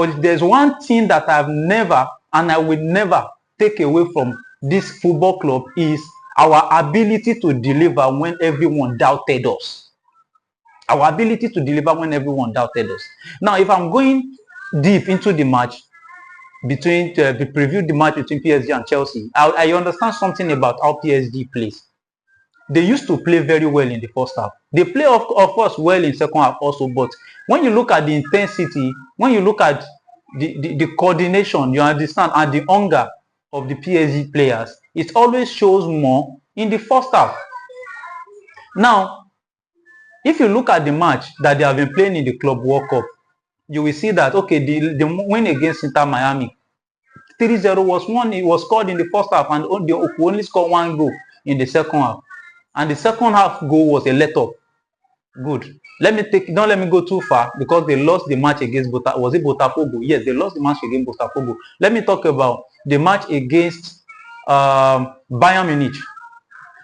But there's one thing that I've never and I will never take away from this football club is our ability to deliver when everyone doubted us. Our ability to deliver when everyone doubted us. Now, if I'm going deep into the match between the preview the match between PSG and Chelsea, I understand something about how PSG plays. They used to play very well in the first half. They play, of course, well in second half also. But when you look at the intensity, when you look at the coordination, you understand, and the hunger of the PSG players, it always shows more in the first half. Now, if you look at the match that they have been playing in the Club World Cup, you will see that, okay, the win against Inter Miami, 3-0 was won. It was scored in the first half, and they only scored one goal in the second half. And the second half goal was a let-up. Good. Don't let me go too far, because they lost the match against Botafogo? Yes, they lost the match against Botafogo. Let me talk about the match against Bayern Munich.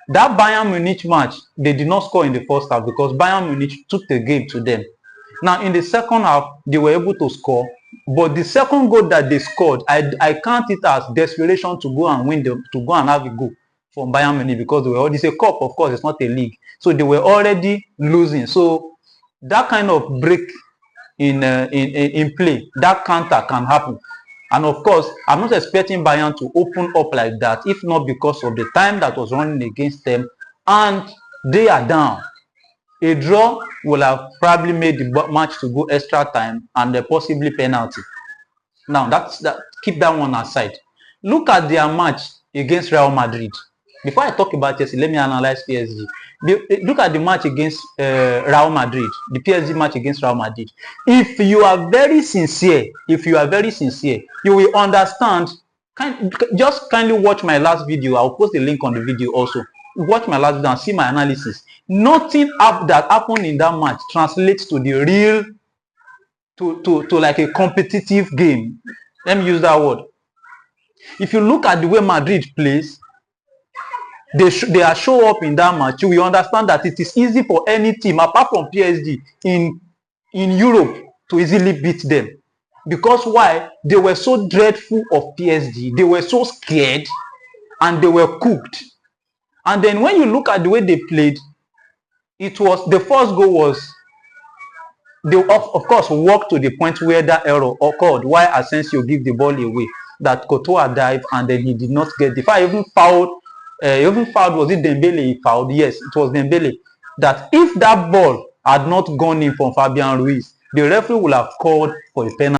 That Bayern Munich match, they did not score in the first half because Bayern Munich took the game to them. Now, in the second half, they were able to score. But the second goal that they scored, I count it as desperation to go and win to go and have a goal from Bayern Munich, because they were, it's a cup, of course, it's not a league. So they were already losing. So that kind of break in play, that counter can happen. And of course, I'm not expecting Bayern to open up like that, if not because of the time that was running against them, and they are down. A draw will have probably made the match to go extra time and possibly penalty. Now, keep that one aside. Look at their match against Real Madrid. Before I talk about Chelsea, let me analyze PSG. Look at the match against Real Madrid, the PSG match against Real Madrid. If you are very sincere, you will understand. Just kindly watch my last video. I'll post a link on the video also. Watch my last video and see my analysis. Nothing that happened in that match translates to the real, to like a competitive game. Let me use that word. If you look at the way Madrid plays, they show up in that match, you will understand that it is easy for any team apart from PSG in Europe to easily beat them. Because why? They were so dreadful of PSG. They were so scared and they were cooked. And then when you look at the way they played, it was, the first goal was, they of course walked to the point where that error occurred, why Asensio give the ball away, that Courtois dived and then he did not get the foul. Even fouled, was it Dembele he fouled? Yes, it was Dembele. That if that ball had not gone in from Fabian Ruiz, the referee would have called for a penalty.